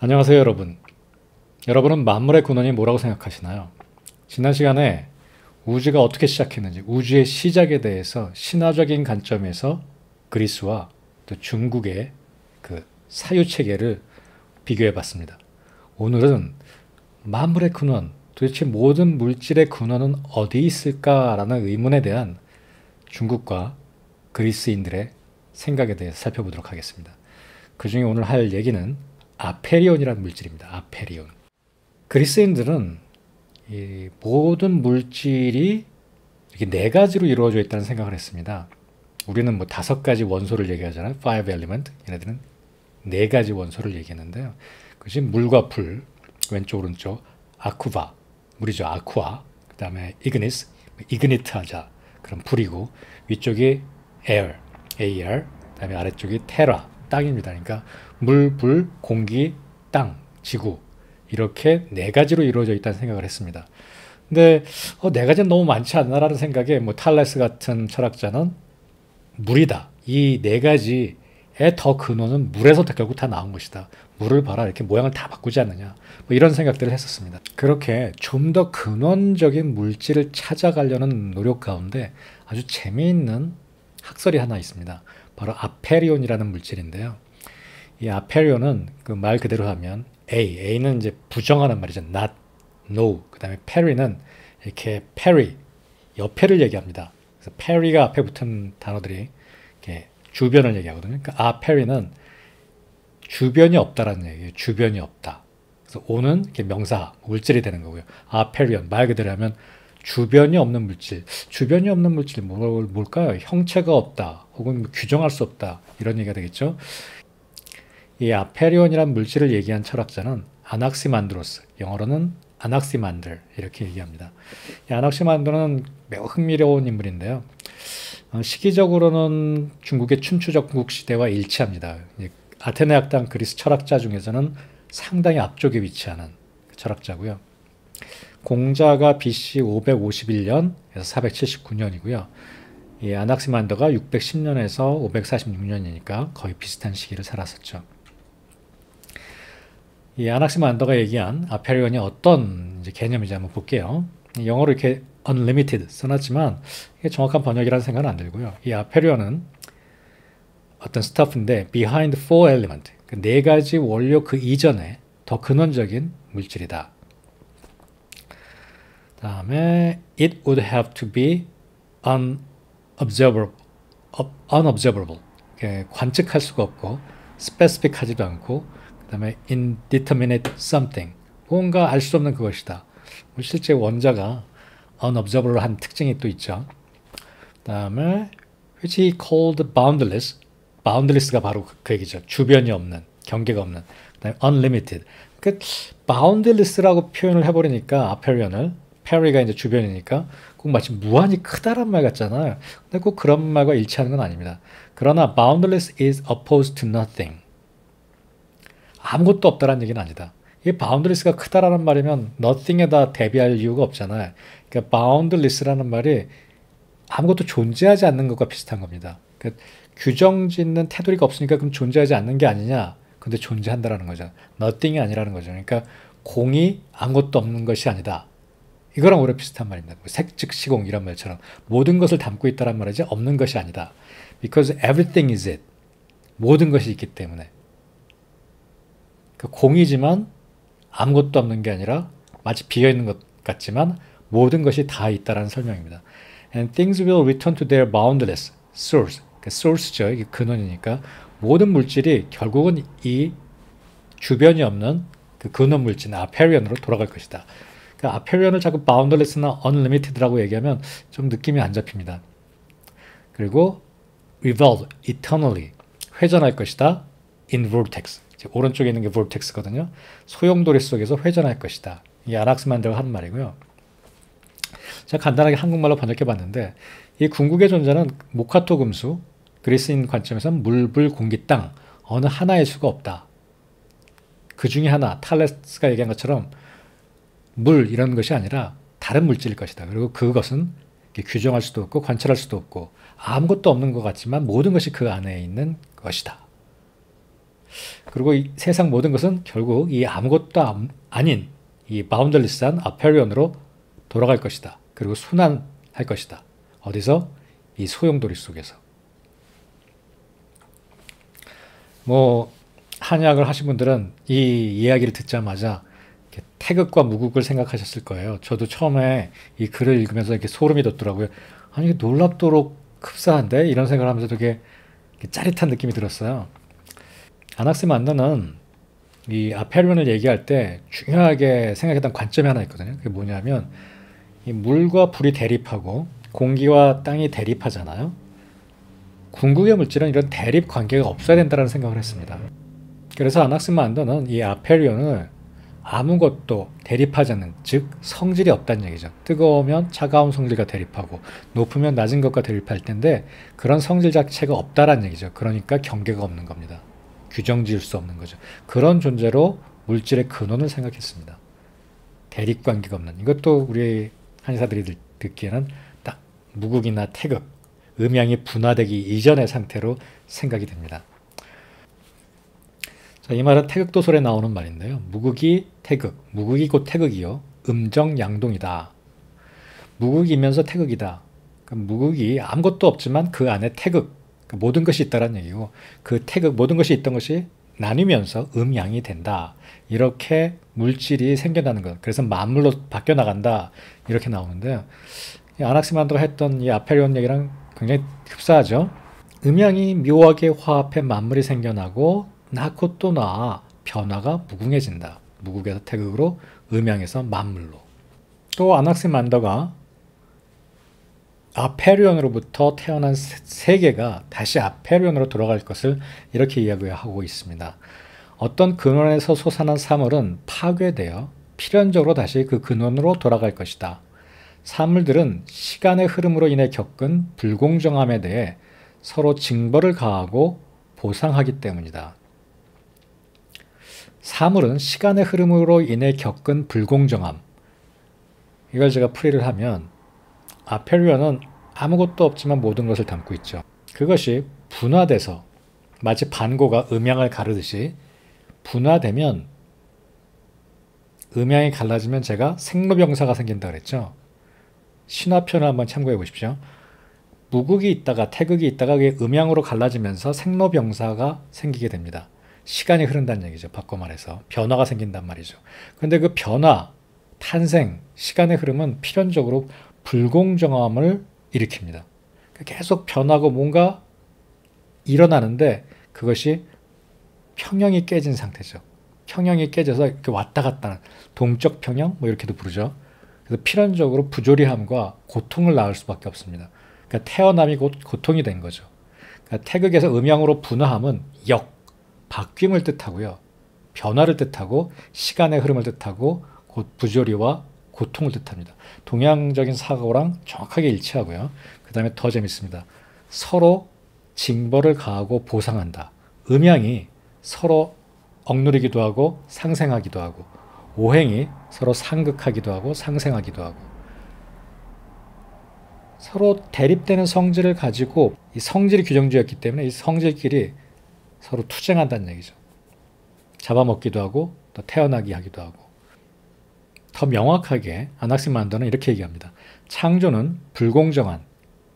안녕하세요, 여러분. 여러분은 만물의 근원이 뭐라고 생각하시나요? 지난 시간에 우주가 어떻게 시작했는지, 우주의 시작에 대해서 신화적인 관점에서 그리스와 또 중국의 그 사유 체계를 비교해 봤습니다. 오늘은 만물의 근원, 도대체 모든 물질의 근원은 어디 있을까라는 의문에 대한 중국과 그리스인들의 생각에 대해서 살펴보도록 하겠습니다. 그 중에 오늘 할 얘기는 아페리온이라는 물질입니다. 아페리온. 그리스인들은 이 모든 물질이 이렇게 네 가지로 이루어져 있다는 생각을 했습니다. 우리는 뭐 다섯 가지 원소를 얘기하잖아요. Five element. 얘네들은 네 가지 원소를 얘기했는데요. 그것이 물과 불, 왼쪽 오른쪽, 아쿠바, 물이죠. 아쿠아. 그 다음에 이그니스, 이그니트 하자. 그럼 불이고, 위쪽이 air, AR. 그 다음에 아래쪽이 테라, 땅입니다. 그러니까 물, 불, 공기, 땅, 지구. 이렇게 네 가지로 이루어져 있다는 생각을 했습니다. 근데 네 가지는 너무 많지 않나라는 생각에 뭐 탈레스 같은 철학자는 물이다. 이 네 가지의 더 근원은 물에서 결국 다 나온 것이다. 물을 봐라 이렇게 모양을 다 바꾸지 않느냐. 뭐 이런 생각들을 했었습니다. 그렇게 좀 더 근원적인 물질을 찾아가려는 노력 가운데 아주 재미있는 학설이 하나 있습니다. 바로 아페리온이라는 물질인데요. 이 아페리온은 그 말 그대로 하면 A는 이제 부정하는 말이죠. not, no. 그 다음에 페리는 이렇게 페리, 옆에를 얘기합니다. 그래서 페리가 앞에 붙은 단어들이 이렇게 주변을 얘기하거든요. 그러니까 아페리는 주변이 없다라는 얘기예요. 주변이 없다. 그래서 O는 이렇게 명사, 물질이 되는 거고요. 아페리온, 말 그대로 하면 주변이 없는 물질. 주변이 없는 물질이 뭘까요? 형체가 없다. 혹은 뭐 규정할 수 없다. 이런 얘기가 되겠죠. 이 아페리온이란 물질을 얘기한 철학자는 아낙시만드로스, 영어로는 아낙시만들 이렇게 얘기합니다. 이 아낙시만드는 매우 흥미로운 인물인데요. 시기적으로는 중국의 춘추적 궁국시대와 일치합니다. 아테네 학당 그리스 철학자 중에서는 상당히 앞쪽에 위치하는 철학자고요. 공자가 BC 551년에서 479년이고요. 이 아낙시만더가 610년에서 546년이니까 거의 비슷한 시기를 살았었죠. 이 아낙시만더가 얘기한 아페리온이 어떤 이제 개념인지 한번 볼게요. 영어로 이렇게 unlimited 써놨지만 이게 정확한 번역이라는 생각은 안 들고요. 이 아페리온은 어떤 스타프인데 behind four element, 그 네 가지 원료 그 이전에 더 근원적인 물질이다. 다음에 it would have to be unobservable, 관측할 수가 없고 specific하지도 않고 그 다음에 indeterminate something, 뭔가 알 수 없는 그것이다. 실제 원자가 unobservable한 특징이 또 있죠. 그 다음에 which he called boundless가 바로 그 얘기죠. 주변이 없는, 경계가 없는. 그 다음에 unlimited. 그 boundless라고 표현을 해버리니까 아페리온을, 페리가 이제 주변이니까 꼭 마치 무한히 크다란 말 같잖아요. 근데 꼭 그런 말과 일치하는 건 아닙니다. 그러나 boundless is opposed to nothing. 아무것도 없다라는 얘기는 아니다. 이게 boundless가 크다라는 말이면 nothing에다 대비할 이유가 없잖아요. 그러니까 boundless라는 말이 아무것도 존재하지 않는 것과 비슷한 겁니다. 그러니까 규정 짓는 테두리가 없으니까 그럼 존재하지 않는 게 아니냐? 근데 존재한다라는 거죠. nothing이 아니라는 거죠. 그러니까 공이 아무것도 없는 것이 아니다. 이거랑 오히려 비슷한 말입니다. 색즉시공 이런 말처럼 모든 것을 담고 있다란 말이지 없는 것이 아니다. Because everything is it. 모든 것이 있기 때문에. 공이지만 아무것도 없는 게 아니라 마치 비어있는 것 같지만 모든 것이 다 있다라는 설명입니다. And things will return to their boundless source. source죠. 이게 근원이니까 모든 물질이 결국은 이 주변이 없는 그 근원 물질 아페리온으로 돌아갈 것이다. 그러니까 아페리온을 자꾸 boundless나 unlimited라고 얘기하면 좀 느낌이 안 잡힙니다. 그리고 revolve eternally, 회전할 것이다. in vortex, 오른쪽에 있는 게 vortex거든요. 소용돌이 속에서 회전할 것이다. 이게 아낙시만드가 한 말이고요. 제가 간단하게 한국말로 번역해 봤는데 이 궁극의 존재는 모카토 금수, 그리스인 관점에서는 물, 불, 공기, 땅 어느 하나일 수가 없다. 그 중에 하나, 탈레스가 얘기한 것처럼 물 이런 것이 아니라 다른 물질일 것이다. 그리고 그것은 규정할 수도 없고 관찰할 수도 없고 아무것도 없는 것 같지만 모든 것이 그 안에 있는 것이다. 그리고 이 세상 모든 것은 결국 이 아무것도 아닌 이 바운더리스한 아페리온으로 돌아갈 것이다. 그리고 순환할 것이다. 어디서? 이 소용돌이 속에서. 뭐 한약을 하신 분들은 이 이야기를 듣자마자 태극과 무극을 생각하셨을 거예요. 저도 처음에 이 글을 읽으면서 이렇게 소름이 돋더라고요. 아니 이게 놀랍도록 흡사한데? 이런 생각을 하면서 되게 짜릿한 느낌이 들었어요. 아낙시만더는 이 아페리온을 얘기할 때 중요하게 생각했던 관점이 하나 있거든요. 그게 뭐냐면 이 물과 불이 대립하고 공기와 땅이 대립하잖아요. 궁극의 물질은 이런 대립 관계가 없어야 된다는 생각을 했습니다. 그래서 아낙시만더는 이 아페리온을 아무것도 대립하지 않는, 즉 성질이 없다는 얘기죠. 뜨거우면 차가운 성질과 대립하고 높으면 낮은 것과 대립할 텐데 그런 성질 자체가 없다라는 얘기죠. 그러니까 경계가 없는 겁니다. 규정 지을 수 없는 거죠. 그런 존재로 물질의 근원을 생각했습니다. 대립관계가 없는, 이것도 우리 한의사들이 듣기에는 딱 무극이나 태극, 음양이 분화되기 이전의 상태로 생각이 됩니다. 자, 이 말은 태극도설에 나오는 말인데요. 무극이 태극, 무극이 곧 태극이요. 음정양동이다. 무극이면서 태극이다. 무극이 아무것도 없지만 그 안에 태극, 모든 것이 있다는 얘기고, 그 태극, 모든 것이 있던 것이 나뉘면서 음양이 된다. 이렇게 물질이 생겨나는 것. 그래서 만물로 바뀌어 나간다. 이렇게 나오는데요. 아낙시만더가 했던 이 아페리온 얘기랑 굉장히 흡사하죠. 음양이 묘하게 화합해 만물이 생겨나고 낳고 또 낳아 변화가 무궁해진다. 무극에서 태극으로, 음양에서 만물로. 또 아낙시만더가 아페리온으로부터 태어난 세계가 다시 아페리온으로 돌아갈 것을 이렇게 이야기하고 있습니다. 어떤 근원에서 솟아난 사물은 파괴되어 필연적으로 다시 그 근원으로 돌아갈 것이다. 사물들은 시간의 흐름으로 인해 겪은 불공정함에 대해 서로 징벌을 가하고 보상하기 때문이다. 사물은 시간의 흐름으로 인해 겪은 불공정함, 이걸 제가 풀이를 하면 아페리온은 아무것도 없지만 모든 것을 담고 있죠. 그것이 분화돼서 마치 반고가 음양을 가르듯이 분화되면, 음양이 갈라지면 제가 생로병사가 생긴다 그랬죠. 신화편을 한번 참고해 보십시오. 무극이 있다가 태극이 있다가 그게 음양으로 갈라지면서 생로병사가 생기게 됩니다. 시간이 흐른다는 얘기죠. 바꿔 말해서 변화가 생긴단 말이죠. 그런데 그 변화, 탄생, 시간의 흐름은 필연적으로 불공정함을 일으킵니다. 계속 변하고 뭔가 일어나는데 그것이 평형이 깨진 상태죠. 평형이 깨져서 이렇게 왔다 갔다 하는 동적 평형, 뭐 이렇게도 부르죠. 그래서 필연적으로 부조리함과 고통을 낳을 수밖에 없습니다. 그러니까 태어남이 곧 고통이 된 거죠. 그러니까 태극에서 음양으로 분화함은 바뀜을 뜻하고요. 변화를 뜻하고 시간의 흐름을 뜻하고 곧 부조리와 고통을 뜻합니다. 동양적인 사고랑 정확하게 일치하고요. 그 다음에 더 재밌습니다. 서로 징벌을 가하고 보상한다. 음양이 서로 억누르기도 하고 상생하기도 하고, 오행이 서로 상극하기도 하고 상생하기도 하고, 서로 대립되는 성질을 가지고 이 성질이 규정지었기 때문에 이 성질끼리 서로 투쟁한다는 얘기죠. 잡아먹기도 하고 또 태어나게 하기도 하고. 더 명확하게 아낙시만더는 이렇게 얘기합니다. 창조는 불공정한,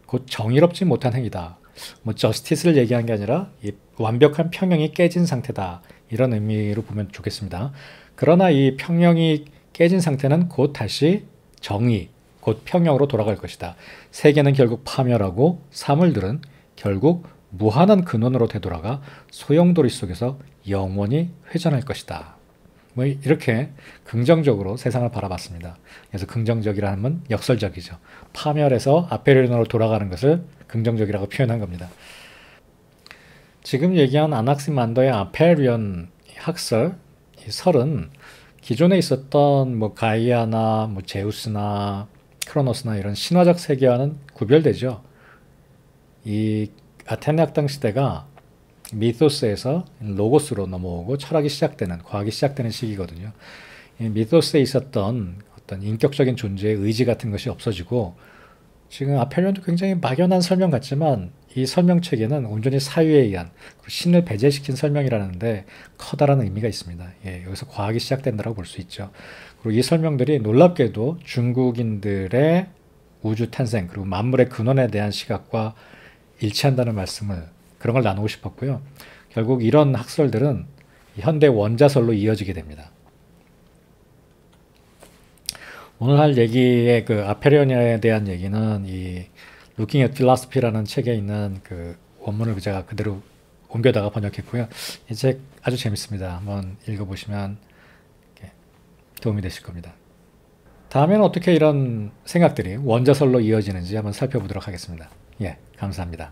곧 정의롭지 못한 행위다. 뭐 저스티스를 얘기한 게 아니라 이 완벽한 평형이 깨진 상태다. 이런 의미로 보면 좋겠습니다. 그러나 이 평형이 깨진 상태는 곧 다시 정의, 곧 평형으로 돌아갈 것이다. 세계는 결국 파멸하고 사물들은 결국 무한한 근원으로 되돌아가 소용돌이 속에서 영원히 회전할 것이다. 뭐 이렇게 긍정적으로 세상을 바라봤습니다. 그래서 긍정적이라는 건 역설적이죠. 파멸에서 아페리온으로 돌아가는 것을 긍정적이라고 표현한 겁니다. 지금 얘기한 아낙시만더의 아페리온 학설, 이 설은 기존에 있었던 뭐 가이아나 뭐 제우스나 크로노스나 이런 신화적 세계와는 구별되죠. 이 아테네 학당 시대가 미토스에서 로고스로 넘어오고 철학이 시작되는, 과학이 시작되는 시기거든요. 이 미토스에 있었던 어떤 인격적인 존재의 의지 같은 것이 없어지고, 지금 아페리온도 굉장히 막연한 설명 같지만 이 설명체계는 온전히 사유에 의한 신을 배제시킨 설명이라는데 커다란 의미가 있습니다. 예, 여기서 과학이 시작된다고 볼 수 있죠. 그리고 이 설명들이 놀랍게도 중국인들의 우주 탄생 그리고 만물의 근원에 대한 시각과 일치한다는 말씀을 그런 걸 나누고 싶었고요. 결국 이런 학설들은 현대 원자설로 이어지게 됩니다. 오늘 할 얘기의 그 아페리온에 대한 얘기는 이 Looking at Philosophy라는 책에 있는 그 원문을 제가 그대로 옮겨다가 번역했고요. 이 책 아주 재밌습니다. 한번 읽어보시면 도움이 되실 겁니다. 다음에는 어떻게 이런 생각들이 원자설로 이어지는지 한번 살펴보도록 하겠습니다. 예, 감사합니다.